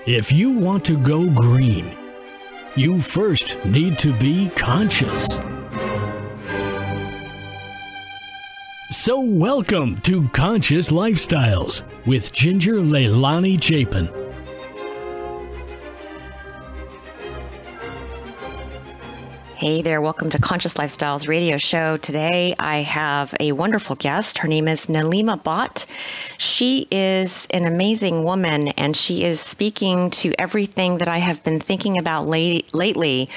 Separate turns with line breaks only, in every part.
If you want to go green, you first need to be conscious. So welcome to Conscious Lifestyles with Ginger Leilani Chapin.
Hey there, welcome to Conscious Lifestyles radio show. Today I have a wonderful guest. Her name is Nilima Bhat. She is an amazing woman and she is speaking to everything that I have been thinking about lately.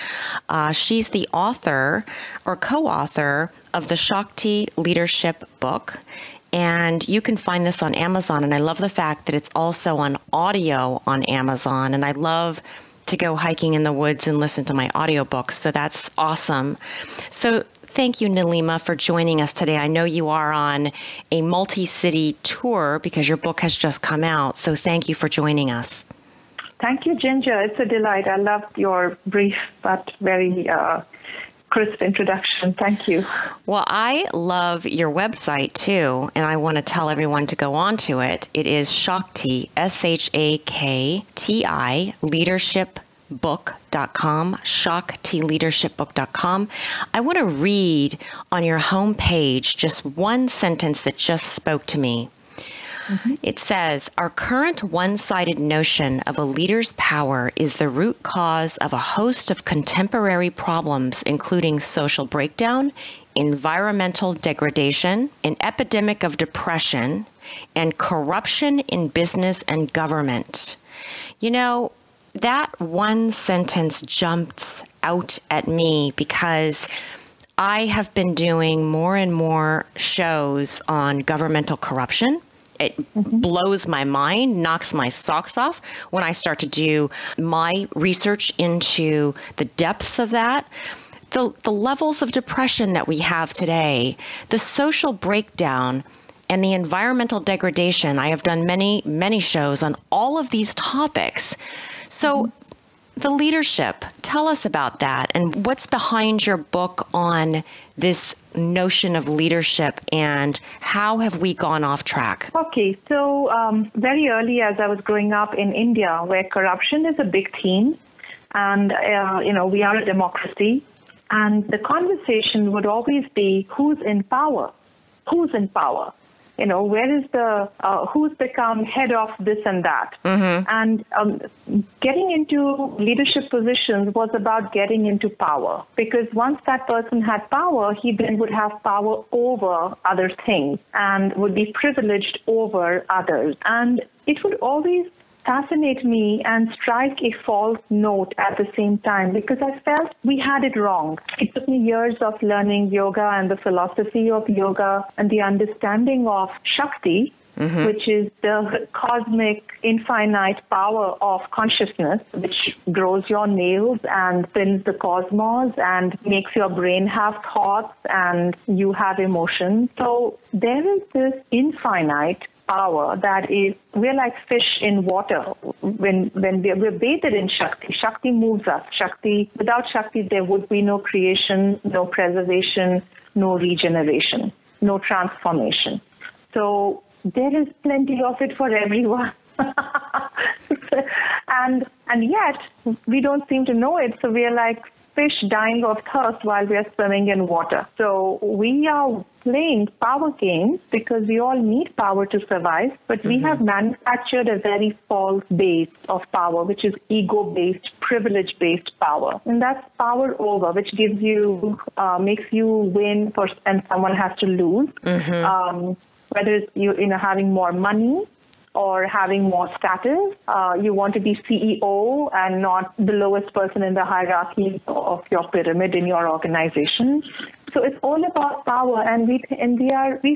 She's the author or co-author of the Shakti leadership book. And you can find this on Amazon. And I love the fact that it's also on audio on Amazon. And I love to go hiking in the woods and listen to my audiobooks. So that's awesome. So thank you, Nilima, for joining us today. I know you are on a multi-city tour because your book has just come out. So thank you for joining us.
Thank you, Ginger. It's a delight. I loved your brief but very crisp introduction. Thank you.
Well, I love your website too, and I want to tell everyone to go on to it. It is Shakti, SHAKTI, leadershipbook.com, ShaktiLeadershipBook.com. I want to read on your homepage just one sentence that just spoke to me. It says, our current one-sided notion of a leader's power is the root cause of a host of contemporary problems, including social breakdown, environmental degradation, an epidemic of depression, and corruption in business and government. You know, that one sentence jumps out at me because I have been doing more and more shows on governmental corruption. It blows my mind, knocks my socks off when I start to do my research into the depths of that. The levels of depression that we have today, the social breakdown, and the environmental degradation. I have done many, many shows on all of these topics. So the leadership, tell us about that and what's behind your book on this notion of leadership and how have we gone off track?
Okay, so very early as I was growing up in India, where corruption is a big theme, and we are a democracy, and the conversation would always be who's in power? Who's in power? Where is who's become head of this and that? And getting into leadership positions was about getting into power, because once that person had power, he then would have power over other things and would be privileged over others. And it would always fascinate me and strike a false note at the same time, because I felt we had it wrong. It took me years of learning yoga and the philosophy of yoga and the understanding of Shakti, which is the cosmic, infinite power of consciousness, which grows your nails and spins the cosmos and makes your brain have thoughts and you have emotions. So there is this infinite power that is, we're like fish in water when we're bathed in Shakti. Shakti moves us. Without Shakti, there would be no creation, no preservation, no regeneration, no transformation. So there is plenty of it for everyone. and yet we don't seem to know it. So we are like fish dying of thirst while we are swimming in water. So we are playing power games because we all need power to survive, but we have manufactured a very false base of power, which is ego-based, privilege-based power. And that's power over, which gives you, makes you win and someone has to lose. Whether it's having more money or having more status, you want to be CEO and not the lowest person in the hierarchy of your pyramid in your organization. So it's all about power, and we've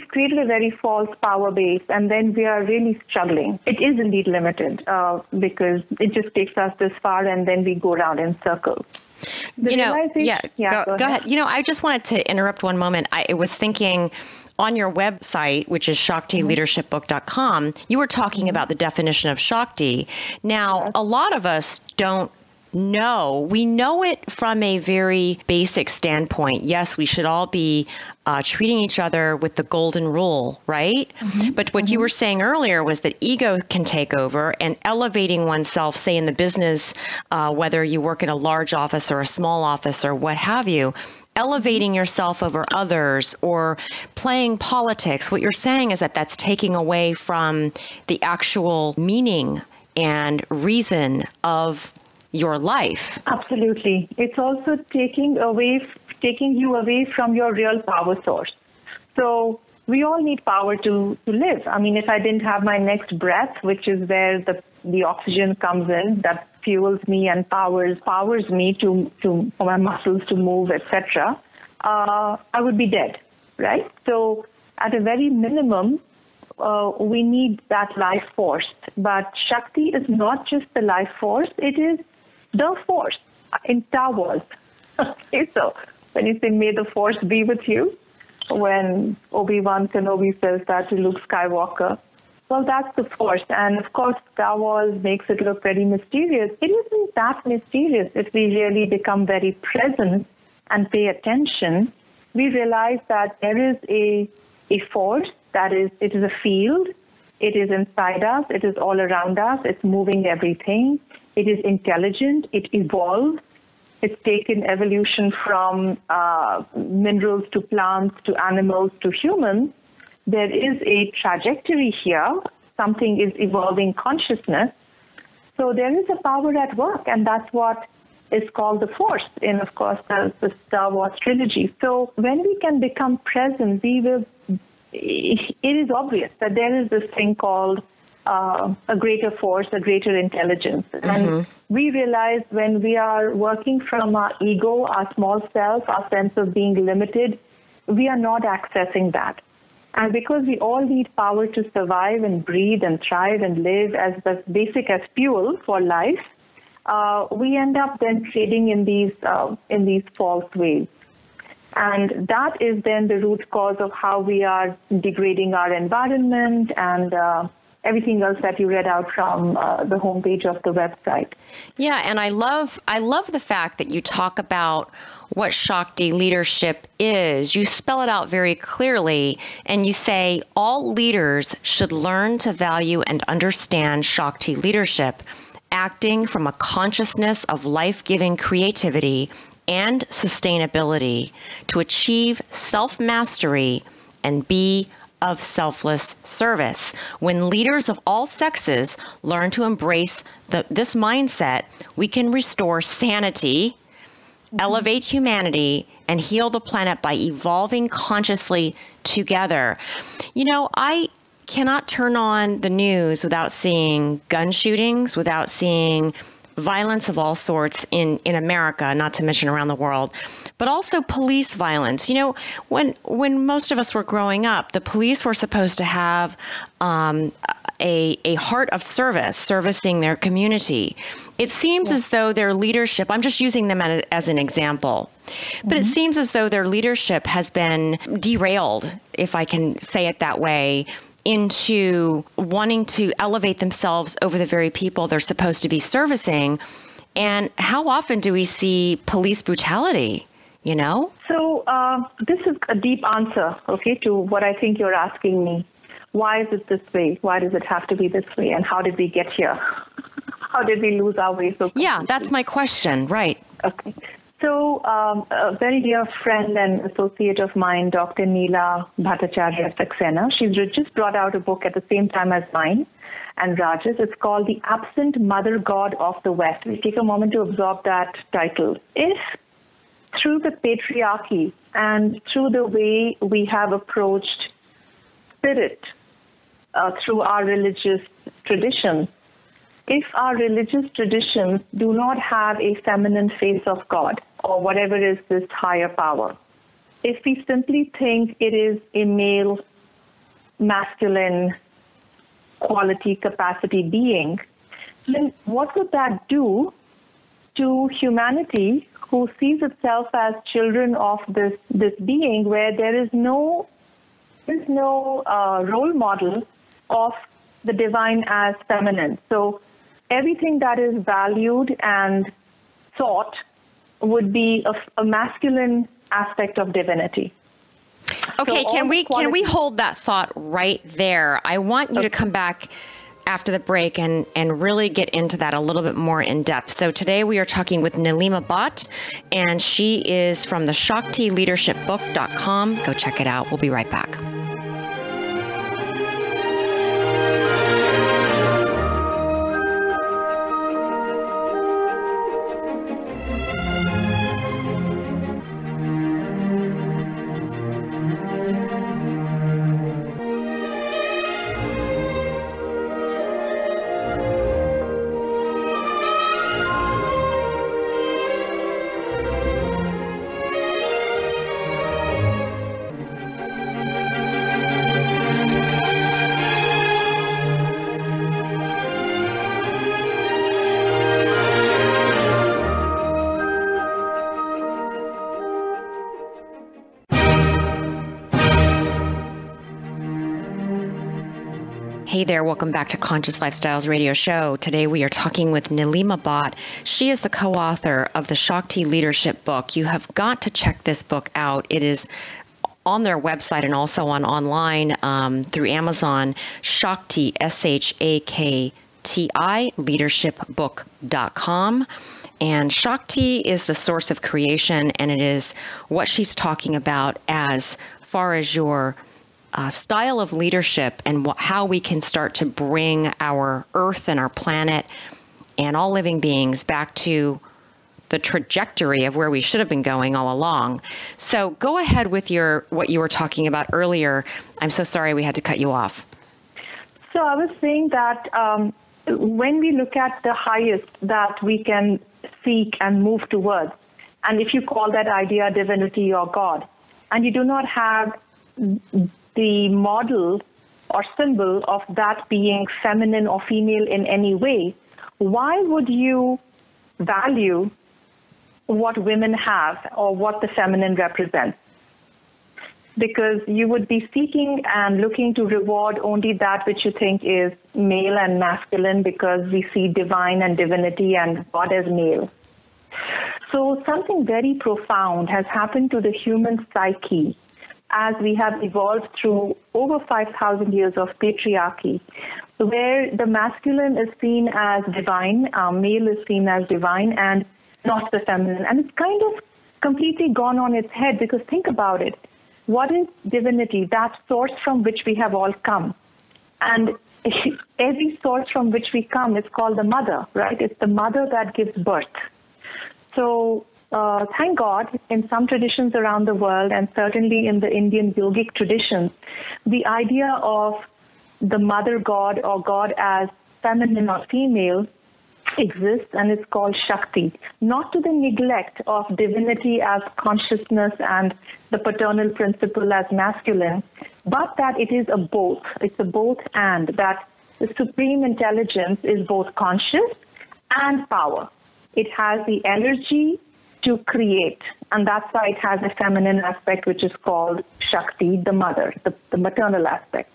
created a very false power base, and then we are really struggling. It is indeed limited because it just takes us this far, and then we go around in circles.
Go ahead. I just wanted to interrupt one moment. I was thinking, on your website, which is ShaktiLeadershipBook.com, you were talking about the definition of Shakti. Now, a lot of us don't No, we know it from a very basic standpoint. Yes, we should all be treating each other with the golden rule, right? But what you were saying earlier was that ego can take over, and elevating oneself, say in the business, whether you work in a large office or a small office or what have you, elevating yourself over others or playing politics. What you're saying is that that's taking away from the actual meaning and reason of your life.
Absolutely. It's also taking you away from your real power source. So we all need power to live. I mean, if I didn't have my next breath, which is where the oxygen comes in, that fuels me and powers me for my muscles to move, etc., I would be dead, right? So at a very minimum, we need that life force. But Shakti is not just the life force, it is the force in Star Wars. Okay, so when you say, may the force be with you, when Obi-Wan Kenobi says that to Luke Skywalker, well, that's the force. And of course, Star Wars makes it look very mysterious. It isn't that mysterious if we really become very present and pay attention. We realize that there is a force, it is a field, it is inside us, it is all around us, it's moving everything. It is intelligent, it evolves, it's taken evolution from minerals to plants to animals to humans. There is a trajectory here, something is evolving consciousness. So there is a power at work, and that's what is called the Force in, of course, the Star Wars trilogy. So when we can become present, it is obvious that there is this thing called a greater force, a greater intelligence. And we realize when we are working from our ego, our small self, our sense of being limited, we are not accessing that. And because we all need power to survive and breathe and thrive and live as basic as fuel for life, we end up then trading in these false ways. And that is then the root cause of how we are degrading our environment and everything else that you read out from the homepage of the website.
Yeah, and I love the fact that you talk about what Shakti leadership is. You spell it out very clearly, and you say all leaders should learn to value and understand Shakti leadership, acting from a consciousness of life-giving creativity and sustainability to achieve self-mastery and be of selfless service. When leaders of all sexes learn to embrace this mindset, we can restore sanity, elevate humanity, and heal the planet by evolving consciously together. You know, I cannot turn on the news without seeing gun shootings, without seeing violence of all sorts in America, not to mention around the world, but also police violence. You know, when most of us were growing up, the police were supposed to have a heart of service, servicing their community. It seems as though their leadership, I'm just using them as an example, but it seems as though their leadership has been derailed, if I can say it that way, into wanting to elevate themselves over the very people they're supposed to be servicing. And how often do we see police brutality, you know?
So this is a deep answer, okay, to what I think you're asking me. Why is it this way? Why does it have to be this way? And how did we get here? How did we lose our way so completely?
Yeah, that's my question, right.
Okay. So a very dear friend and associate of mine, Dr. Nilima Bhat Saxena, she's just brought out a book at the same time as mine and Raj's. It's called The Absent Mother God of the West. We take a moment to absorb that title. If through the patriarchy and through the way we have approached spirit through our religious traditions, if our religious traditions do not have a feminine face of God or whatever is this higher power, if we simply think it is a male, masculine quality, capacity being, then what would that do to humanity who sees itself as children of this being where there is no role model of the divine as feminine? So everything that is valued and thought would be a masculine aspect of divinity.
Okay,
So
can we hold that thought right there? I want you to come back after the break and really get into that a little bit more in depth. So today we are talking with Nilima Bhat, and she is from the ShaktiLeadershipBook.com. Go check it out. We'll be right back. Hey there, welcome back to Conscious Lifestyles Radio Show. Today we are talking with Nilima Bhat. She is the co-author of the Shakti Leadership book. You have got to check this book out. It is on their website and also online through Amazon, Shakti, Shakti, leadershipbook.com. And Shakti is the source of creation, and it is what she's talking about as far as your style of leadership and how we can start to bring our earth and our planet and all living beings back to the trajectory of where we should have been going all along. So go ahead with what you were talking about earlier. I'm so sorry we had to cut you off.
So I was saying that when we look at the highest that we can seek and move towards, and if you call that idea divinity or God, and you do not have the model or symbol of that being feminine or female in any way, why would you value what women have or what the feminine represents? Because you would be seeking and looking to reward only that which you think is male and masculine, because we see divine and divinity and God as male. So something very profound has happened to the human psyche as we have evolved through over 5,000 years of patriarchy, where the masculine is seen as divine, male is seen as divine, and not the feminine. And it's kind of completely gone on its head, because think about it. What is divinity? That source from which we have all come. And every source from which we come is called the mother, right? It's the mother that gives birth. So thank God, in some traditions around the world, and certainly in the Indian yogic traditions, the idea of the mother god or God as feminine or female exists, and it's called Shakti, not to the neglect of divinity as consciousness and the paternal principle as masculine, but that it is a both. It's a both and, that the supreme intelligence is both conscious and power. It has the energy to create, and that's why it has a feminine aspect, which is called Shakti, the mother, the maternal aspect.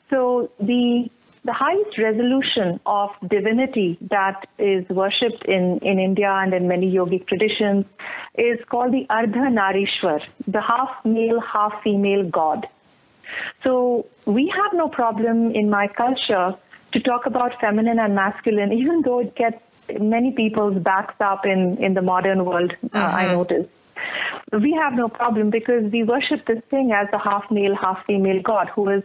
So the highest resolution of divinity that is worshipped in India and in many yogic traditions is called the Ardha Narishwar, the half male, half female God. So we have no problem in my culture to talk about feminine and masculine, even though it gets many people's backs up in the modern world, I notice. We have no problem because we worship this thing as a half male, half female God who is,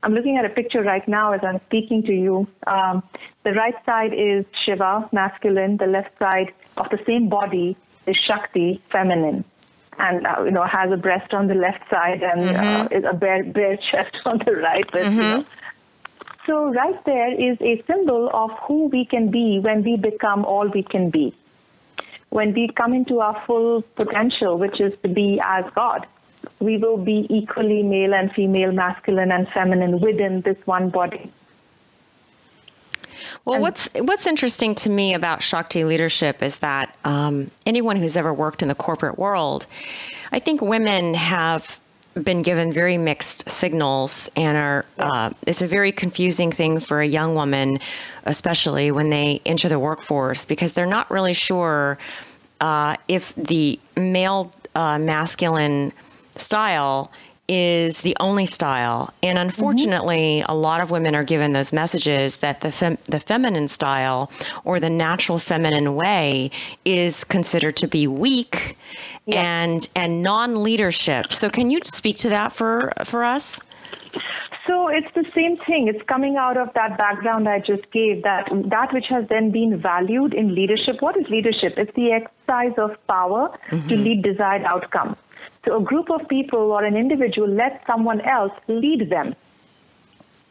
I'm looking at a picture right now as I'm speaking to you. The right side is Shiva, masculine. The left side of the same body is Shakti, feminine. And, has a breast on the left side and is a bare chest on the right. But, So right there is a symbol of who we can be when we become all we can be. When we come into our full potential, which is to be as God, we will be equally male and female, masculine and feminine within this one body.
Well, what's interesting to me about Shakti leadership is that anyone who's ever worked in the corporate world, I think women have been given very mixed signals and it's a very confusing thing for a young woman, especially when they enter the workforce, because they're not really sure if the male masculine style is the only style. And unfortunately, a lot of women are given those messages that the feminine style or the natural feminine way is considered to be weak and non-leadership. So can you speak to that for us?
So it's the same thing. It's coming out of that background I just gave, that which has then been valued in leadership. What is leadership? It's the exercise of power to lead desired outcomes. So a group of people or an individual lets someone else lead them,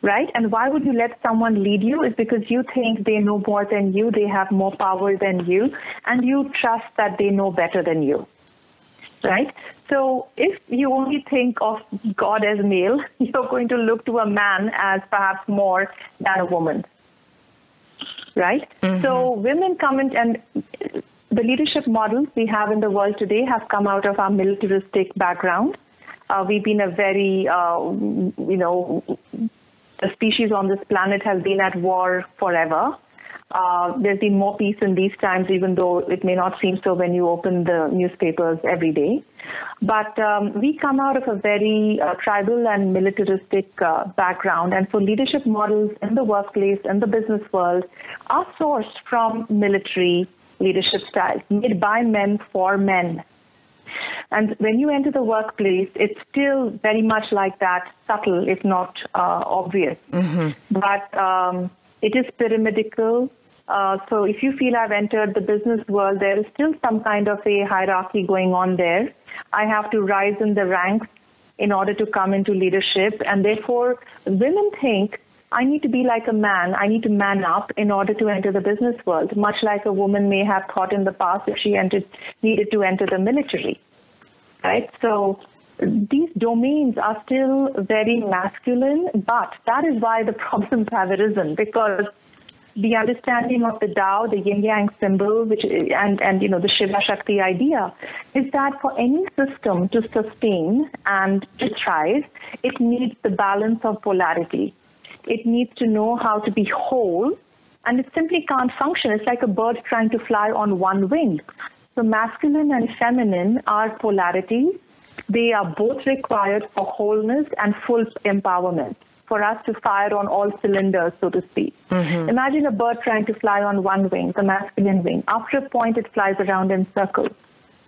right? And why would you let someone lead you? It's because you think they know more than you, they have more power than you, and you trust that they know better than you, right? So if you only think of God as male, you're going to look to a man as perhaps more than a woman, right? So women come in, and the leadership models we have in the world today have come out of our militaristic background. We've been a very, the species on this planet has been at war forever. There's been more peace in these times, even though it may not seem so when you open the newspapers every day. But we come out of a very tribal and militaristic background. And so leadership models in the workplace and the business world are sourced from military leadership styles made by men for men. And when you enter the workplace, it's still very much like that, subtle, if not obvious. But it is pyramidical. So if you feel I've entered the business world, there is still some kind of a hierarchy going on there. I have to rise in the ranks in order to come into leadership. And therefore, women think, I need to be like a man. I need to man up in order to enter the business world, much like a woman may have thought in the past if she needed to enter the military, right? So these domains are still very masculine, but that is why the problems have arisen, because the understanding of the Tao, the yin-yang symbol, and the Shiva Shakti idea, is that for any system to sustain and to thrive, it needs the balance of polarity. It needs to know how to be whole, and it simply can't function. It's like a bird trying to fly on one wing. So masculine and feminine are polarities. They are both required for wholeness and full empowerment, for us to fire on all cylinders, so to speak. Imagine a bird trying to fly on one wing, the masculine wing. After a point, it flies around in circles.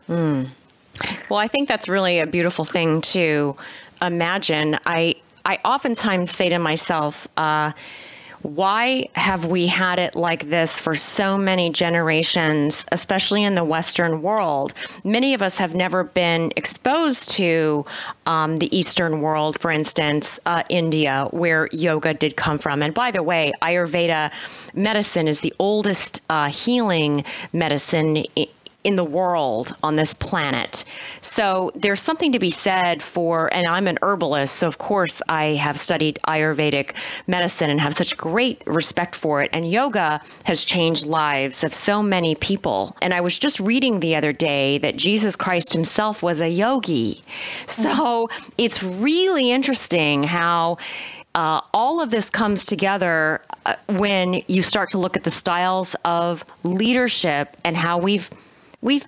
Well, I think that's really a beautiful thing to imagine. I oftentimes say to myself, why have we had it like this for so many generations, especially in the Western world? Many of us have never been exposed to the Eastern world, for instance, India, where yoga did come from. And by the way, Ayurveda medicine is the oldest healing medicine in the world on this planet. So there's something to be said for, and I'm an herbalist, so of course I have studied Ayurvedic medicine and have such great respect for it. And yoga has changed lives of so many people. And I was just reading the other day that Jesus Christ himself was a yogi. So it's really interesting how all of this comes together when you start to look at the styles of leadership and how we've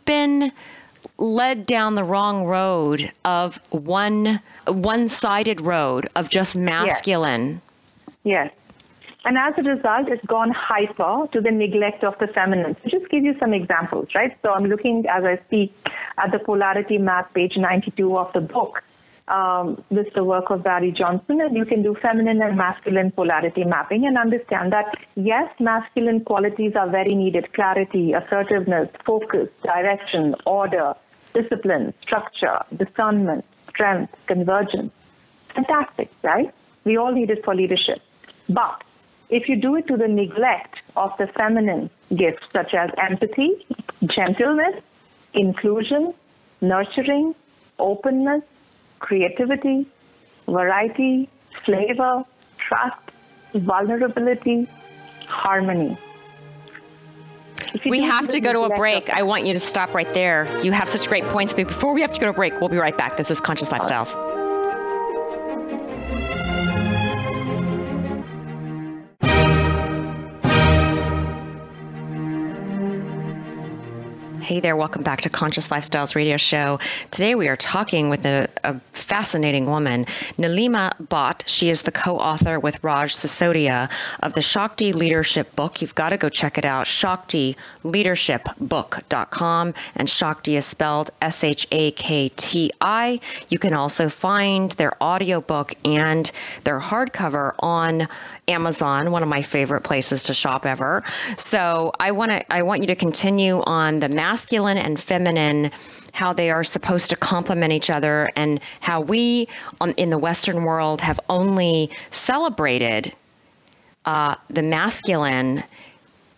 been led down the wrong road of one-sided road of just masculine.
Yes. And as a result, it's gone hyper to the neglect of the feminine. So just give you some examples, right? So I'm looking, as I speak, at the polarity map, page 92 of the book. This is the work of Barry Johnson, and you can do feminine and masculine polarity mapping and understand that, yes, masculine qualities are very needed: clarity, assertiveness, focus, direction, order, discipline, structure, discernment, strength, convergence. Fantastic, right? We all need it for leadership. But if you do it to the neglect of the feminine gifts, such as empathy, gentleness, inclusion, nurturing, openness, creativity, variety, flavor, trust, vulnerability, harmony.
We have to go to a break. I want you to stop right there. You have such great points, but before we have to go to a break, we'll be right back. This is Conscious Lifestyles. Hey there, welcome back to Conscious Lifestyles Radio Show. Today we are talking with a fascinating woman, Nilima Bhat. She is the co-author with Raj Sisodia of the Shakti Leadership book. You've got to go check it out, shaktileadershipbook.com, and Shakti is spelled Shakti. You can also find their audiobook and their hardcover on Amazon, one of my favorite places to shop ever. So I want you to continue on the masculine and feminine, how they are supposed to complement each other, and how we in the Western world have only celebrated the masculine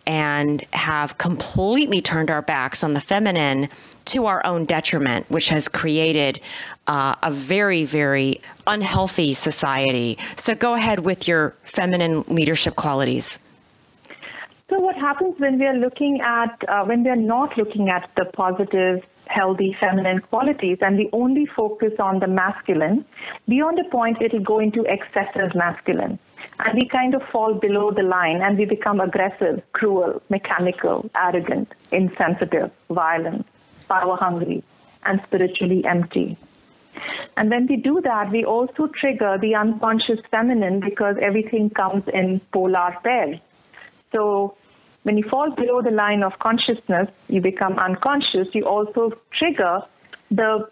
and have completely turned our backs on the feminine to our own detriment, which has created a very, very unhealthy society. So go ahead with your feminine leadership qualities.
So what happens when we are looking at, when we are not looking at the positive, healthy, feminine qualities, and we only focus on the masculine, beyond a point, it'll go into excessive masculine. And we kind of fall below the line and we become aggressive, cruel, mechanical, arrogant, insensitive, violent, power hungry, and spiritually empty. And when we do that, we also trigger the unconscious feminine because everything comes in polar pairs. So when you fall below the line of consciousness, you become unconscious. You also trigger the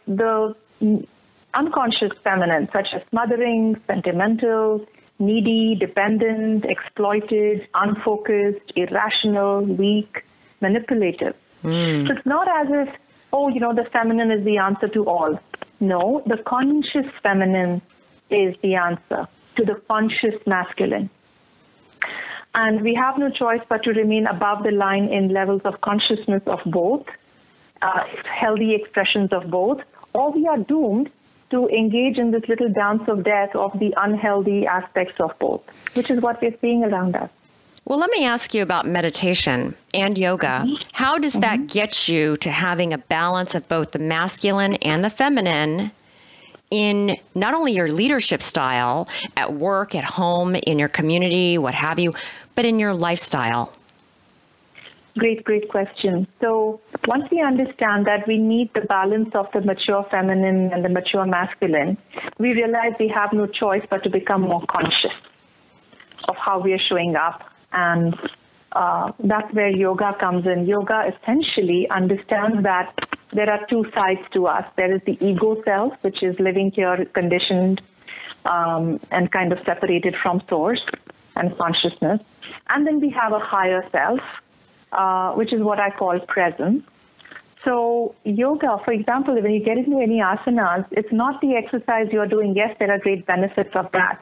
unconscious feminine, such as smothering, sentimental, needy, dependent, exploited, unfocused, irrational, weak, manipulative. So it's not as if, the feminine is the answer to all. No, the conscious feminine is the answer to the conscious masculine. And we have no choice but to remain above the line in levels of consciousness of both, healthy expressions of both, or we are doomed to engage in this little dance of death of the unhealthy aspects of both, which is what we're seeing around us.
Well, let me ask you about meditation and yoga. How does that get you to having a balance of both the masculine and the feminine in not only your leadership style, at work, at home, in your community, what have you, but in your lifestyle?
Great question. So once we understand that we need the balance of the mature feminine and the mature masculine, we realize we have no choice but to become more conscious of how we are showing up. And that's where yoga comes in. Yoga essentially understands that there are two sides to us. There is the ego self, which is living here conditioned and kind of separated from source and consciousness. And then we have a higher self, which is what I call presence. So yoga, for example, when you get into any asanas, it's not the exercise you're doing. Yes, there are great benefits of that.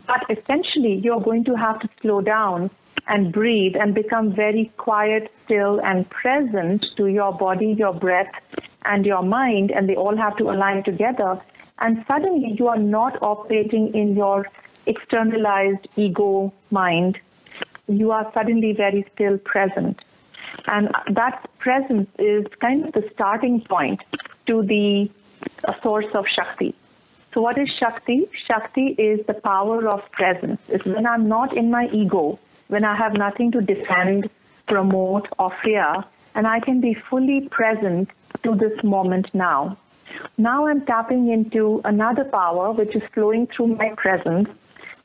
But essentially, you're going to have to slow down and breathe and become very quiet, still, and present to your body, your breath, and your mind, and they all have to align together. And suddenly, you are not operating in your externalized ego mind. You are suddenly very still present. And that presence is kind of the starting point to the source of Shakti. So what is Shakti? Shakti is the power of presence. It's when I'm not in my ego, when I have nothing to defend, promote, or fear, and I can be fully present to this moment now. Now I'm tapping into another power which is flowing through my presence,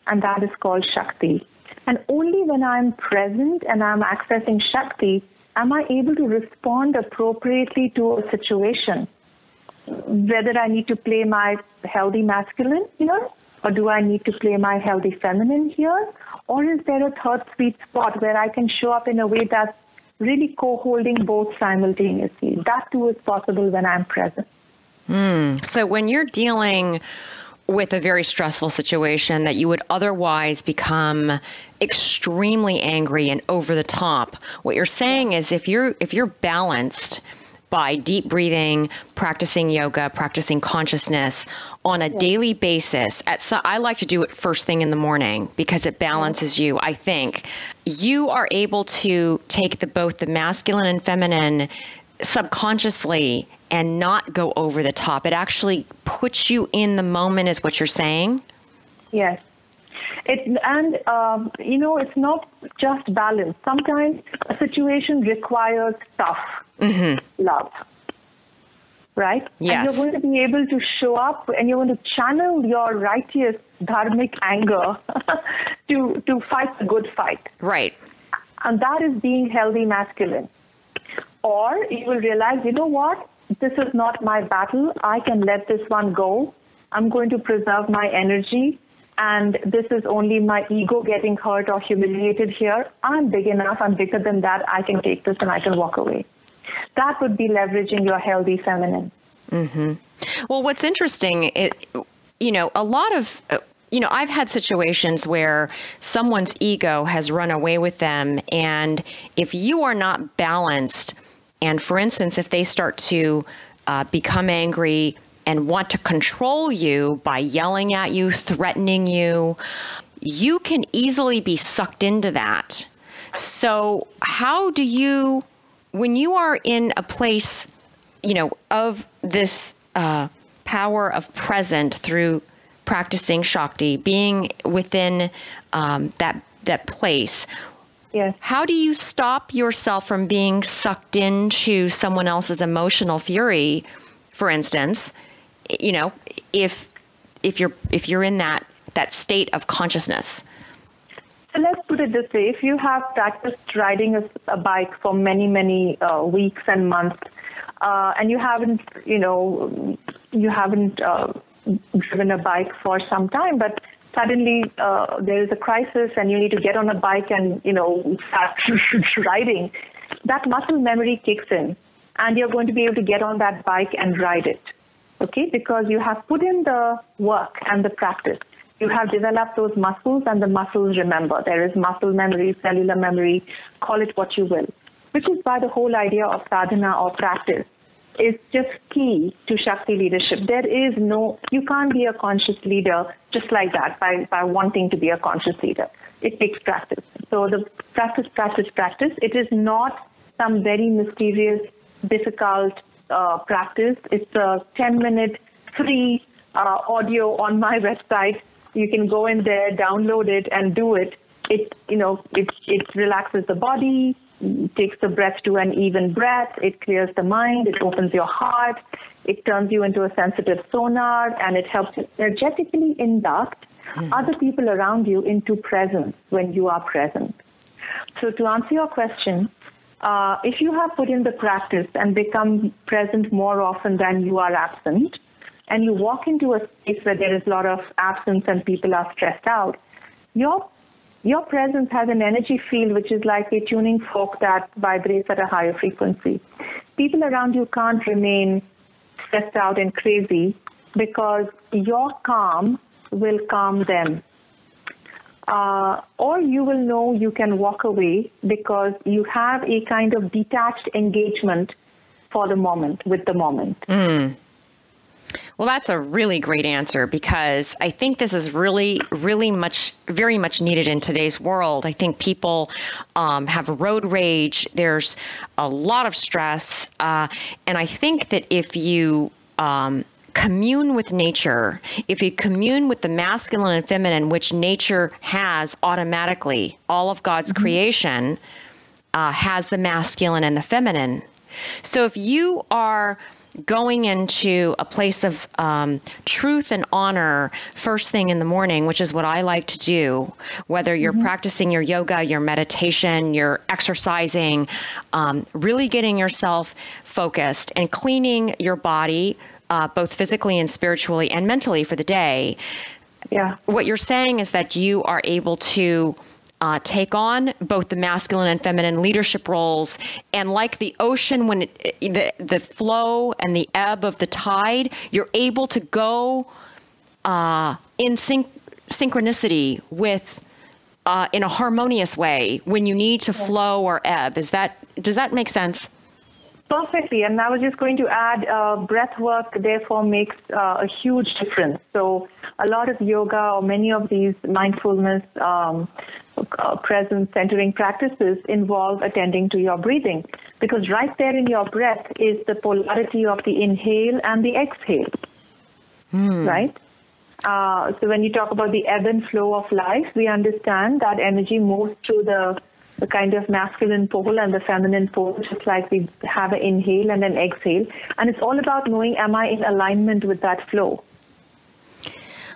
and that is called Shakti. And only when I'm present and I'm accessing Shakti, am I able to respond appropriately to a situation. Whether I need to play my healthy masculine here, or do I need to play my healthy feminine here? Or is there a third sweet spot where I can show up in a way that's really co-holding both simultaneously? That too is possible when I'm present.
So when you're dealing with a very stressful situation that you would otherwise become extremely angry and over the top, what you're saying is if you're balanced by deep breathing, practicing yoga, practicing consciousness on a daily basis. I like to do it first thing in the morning because it balances you, I think. You are able to take both the masculine and feminine subconsciously and not go over the top. It actually puts you in the moment is what you're saying?
Yes. It's not just balance. Sometimes a situation requires tough, love. Right?
Yes.
And you're going to be able to show up and you're going to channel your righteous dharmic anger to fight the good fight.
Right.
And that is being healthy masculine. Or you will realize, you know what? This is not my battle. I can let this one go. I'm going to preserve my energy. And this is only my ego getting hurt or humiliated here. I'm big enough. I'm bigger than that. I can take this and I can walk away. That would be leveraging your healthy feminine.
Well, what's interesting is, a lot of, I've had situations where someone's ego has run away with them. And if you are not balanced, and for instance, if they start to become angry and want to control you by yelling at you, threatening you, you can easily be sucked into that. So how do you, when you are in a place, of this power of present through practicing Shakti, being within that place,
yes.
How do you stop yourself from being sucked into someone else's emotional fury, for instance, if you're in that state of consciousness?
So let's put it this way. If you have practiced riding a bike for many, many weeks and months, and you haven't driven a bike for some time, but suddenly there is a crisis and you need to get on a bike and, start riding, that muscle memory kicks in and you're going to be able to get on that bike and ride it, okay? Because you have put in the work and the practice. You have developed those muscles and the muscles remember. There is muscle memory, cellular memory, call it what you will, which is why the whole idea of sadhana or practice is just key to Shakti leadership. There is you can't be a conscious leader just like that by wanting to be a conscious leader. It takes practice. So the practice. It is not some very mysterious, difficult practice. It's a 10-minute free audio on my website. You can go in there, download it, and do it. It relaxes the body, takes the breath to an even breath. It clears the mind. It opens your heart. It turns you into a sensitive sonar, and it helps you energetically induct other people around you into presence when you are present. So to answer your question, if you have put in the practice and become present more often than you are absent, and you walk into a space where there is a lot of absence and people are stressed out, your presence has an energy field which is like a tuning fork that vibrates at a higher frequency. People around you can't remain stressed out and crazy because your calm will calm them. Or you will know you can walk away because you have a kind of detached engagement for the moment, with the moment.
Well, that's a really great answer because I think this is really, very much needed in today's world. I think people have road rage. There's a lot of stress. And I think that if you commune with nature, if you commune with the masculine and feminine, which nature has automatically, all of God's creation has the masculine and the feminine. So if you are going into a place of truth and honor first thing in the morning, which is what I like to do, whether you're practicing your yoga, your meditation, you're exercising, really getting yourself focused and cleaning your body, both physically and spiritually and mentally for the day.
Yeah. What
you're saying is that you are able to take on both the masculine and feminine leadership roles, and like the ocean, when the flow and the ebb of the tide, you're able to go in synchronicity with, in a harmonious way when you need to flow or ebb. Does that make sense?
Perfectly. And I was just going to add, breath work therefore makes a huge difference. So a lot of yoga or many of these mindfulness presence centering practices involve attending to your breathing, because right there in your breath is the polarity of the inhale and the exhale, right? So when you talk about the ebb and flow of life, we understand that energy moves through the the kind of masculine pole and the feminine pole, just like we have an inhale and an exhale. And it's all about knowing, am I in alignment with that flow?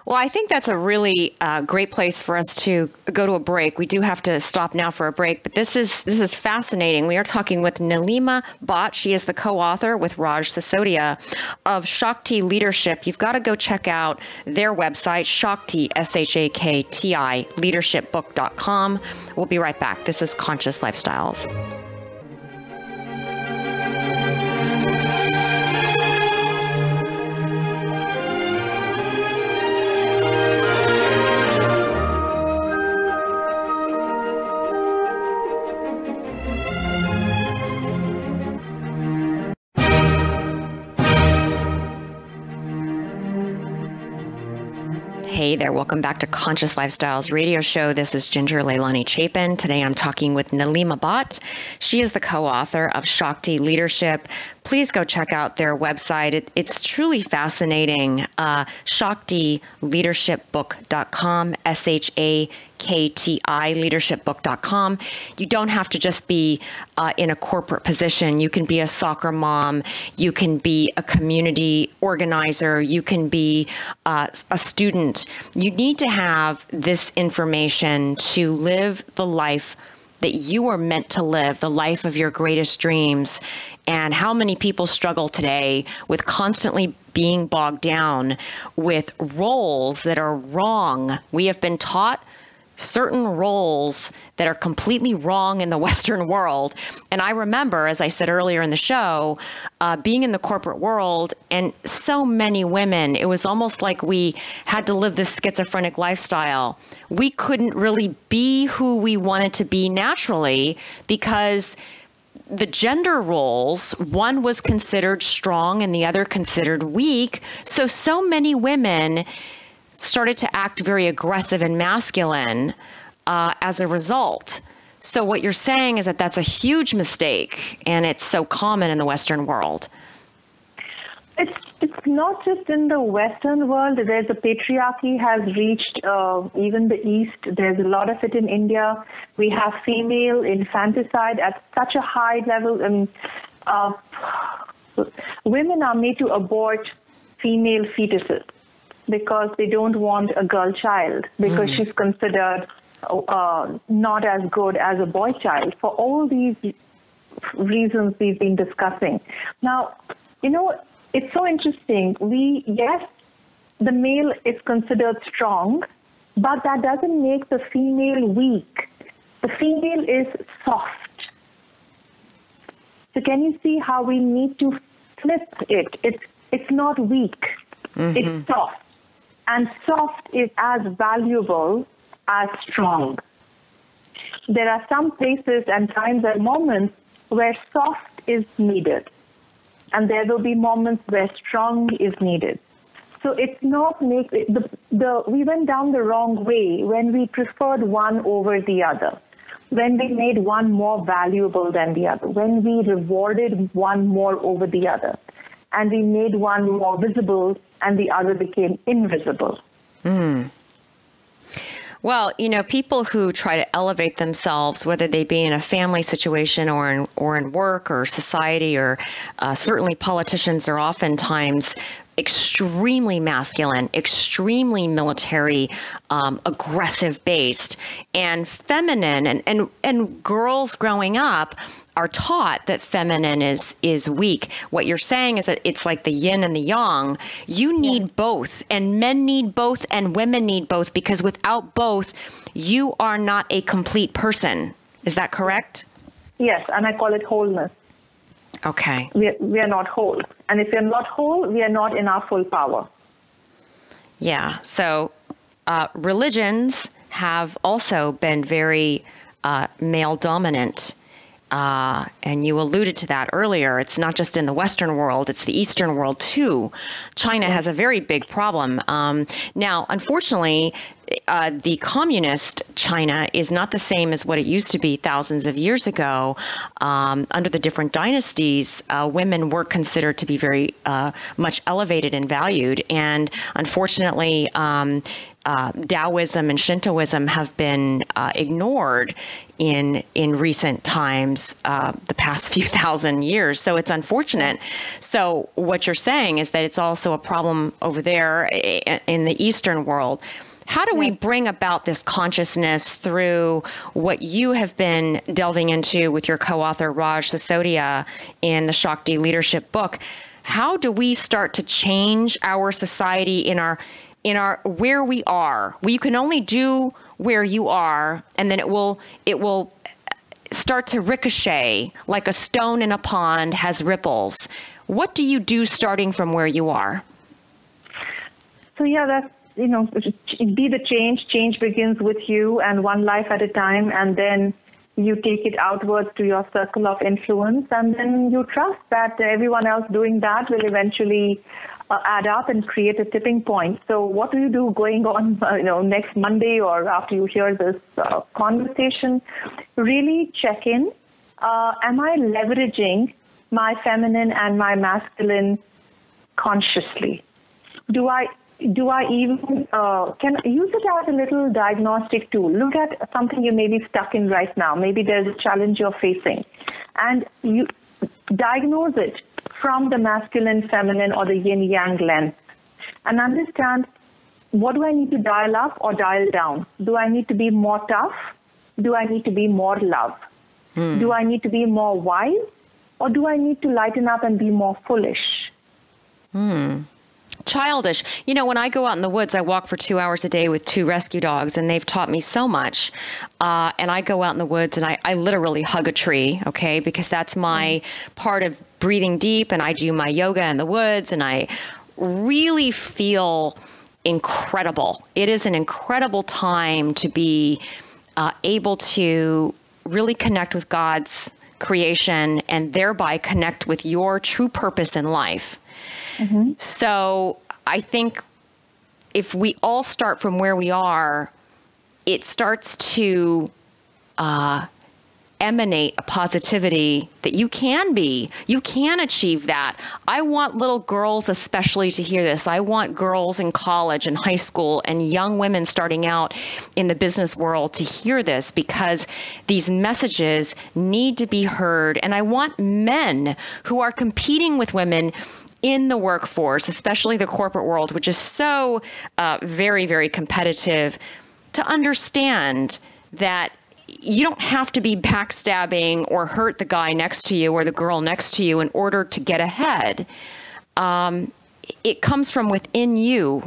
Well, I think that's a really great place for us to go to a break. We do have to stop now for a break, but this is fascinating. We are talking with Nilima Bhat. She is the co-author with Raj Sisodia of Shakti Leadership. You've got to go check out their website, Shakti, Shakti, leadershipbook.com. We'll be right back. This is Conscious Lifestyles. Hey there, welcome back to Conscious Lifestyles radio show. This is Ginger Leilani Chapin. Today I'm talking with Nilima Bhat. She is the co-author of Shakti Leadership. Please go check out their website. It's truly fascinating. ShaktiLeadershipBook.com, SHAKTI, leadershipbook.com. You don't have to just be in a corporate position. You can be a soccer mom. You can be a community organizer. You can be a student. You need to have this information to live the life that you are meant to live, the life of your greatest dreams. And how many people struggle today with constantly being bogged down with roles that are wrong. We have been taught certain roles that are completely wrong in the Western world. And I remember, as I said earlier in the show, being in the corporate world, and so many women, it was almost like we had to live this schizophrenic lifestyle. We couldn't really be who we wanted to be naturally because the gender roles, one was considered strong and the other considered weak. So many women started to act very aggressive and masculine as a result. So what you're saying is that that's a huge mistake, and it's so common in the Western world.
It's not just in the Western world. There's a patriarchy has reached even the East. There's a lot of it in India. We have female infanticide at such a high level. Women are made to abort female fetuses because they don't want a girl child, because she's considered not as good as a boy child, for all these reasons we've been discussing. Now, it's so interesting. Yes, the male is considered strong, but that doesn't make the female weak. The female is soft. So can you see how we need to flip it? It's not weak. Mm-hmm. It's soft. And soft is as valuable as strong. There are some places and times and moments where soft is needed. And there will be moments where strong is needed. So it's not we went down the wrong way when we preferred one over the other, when we made one more valuable than the other, when we rewarded one more over the other, and we made one more visible and the other became invisible.
Mm. Well, people who try to elevate themselves, whether they be in a family situation or in work or society, or certainly politicians, are oftentimes extremely masculine, extremely military, aggressive based, and feminine. And girls growing up are taught that feminine is weak. What you're saying is that it's like the yin and the yang. You need both, and men need both, and women need both, because without both, you are not a complete person. Is that correct?
Yes, and I call it wholeness.
Okay.
We are not whole. And if we are not whole, we are not in our full power.
Yeah. So religions have also been very male dominant. And you alluded to that earlier. It's not just in the Western world, it's the Eastern world too. China has a very big problem. Now, unfortunately, the communist China is not the same as what it used to be thousands of years ago. Under the different dynasties, women were considered to be very much elevated and valued. And unfortunately, Taoism and Shintoism have been ignored in recent times, the past few thousand years. So it's unfortunate. So what you're saying is that it's also a problem over there in the Eastern world. How do we bring about this consciousness through what you have been delving into with your co-author Raj Sisodia in the Shakti Leadership book? How do we start to change our society in our where we are? You can only do where you are, and then it will start to ricochet like a stone in a pond has ripples. What do you do starting from where you are?
So that's, be the change. Change begins with you and one life at a time, and then you take it outwards to your circle of influence, and then you trust that everyone else doing that will eventually add up and create a tipping point. So what do you do going on, next Monday or after you hear this conversation? Really check in. Am I leveraging my feminine and my masculine consciously? Do I even can use it as a little diagnostic tool? Look at something you may be stuck in right now. Maybe there's a challenge you're facing, and you diagnose it from the masculine, feminine, or the yin-yang lens, and understand, what do I need to dial up or dial down? Do I need to be more tough? Do I need to be more love? Do I need to be more wise? Or do I need to lighten up and be more foolish?
Childish. When I go out in the woods, I walk for 2 hours a day with 2 rescue dogs, and they've taught me so much. And I go out in the woods and I literally hug a tree, okay, because that's my part of breathing deep, and I do my yoga in the woods, and I really feel incredible. It is an incredible time to be able to really connect with God's creation and thereby connect with your true purpose in life. So I think if we all start from where we are, it starts to emanate a positivity that you can achieve that. I want little girls especially to hear this. I want girls in college and high school and young women starting out in the business world to hear this, because these messages need to be heard. And I want men who are competing with women in the workforce, especially the corporate world, which is so very, very competitive, to understand that you don't have to be backstabbing or hurt the guy next to you or the girl next to you in order to get ahead. It comes from within you.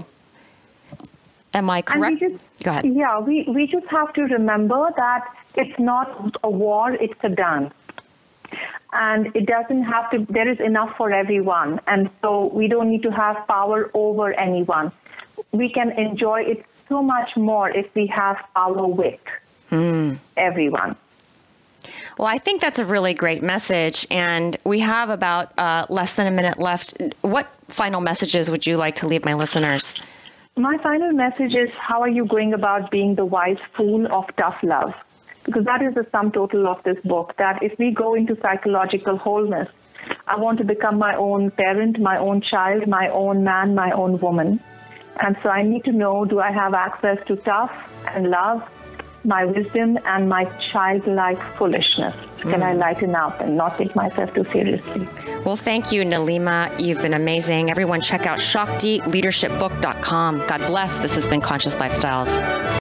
Am I correct? Go ahead.
Yeah, we just have to remember that it's not a war, it's a dance. And it doesn't have to, there is enough for everyone. And so we don't need to have power over anyone. We can enjoy it so much more if we have power with everyone.
Well, I think that's a really great message. And we have about less than a minute left. What final messages would you like to leave my listeners?
My final message is, how are you going about being the wise fool of tough love? Because that is the sum total of this book, that if we go into psychological wholeness, I want to become my own parent, my own child, my own man, my own woman. And so I need to know, do I have access to tough and love, my wisdom, and my childlike foolishness? Can I lighten up and not take myself too seriously?
Well, thank you, Nilima. You've been amazing. Everyone check out ShaktiLeadershipBook.com. God bless. This has been Conscious Lifestyles.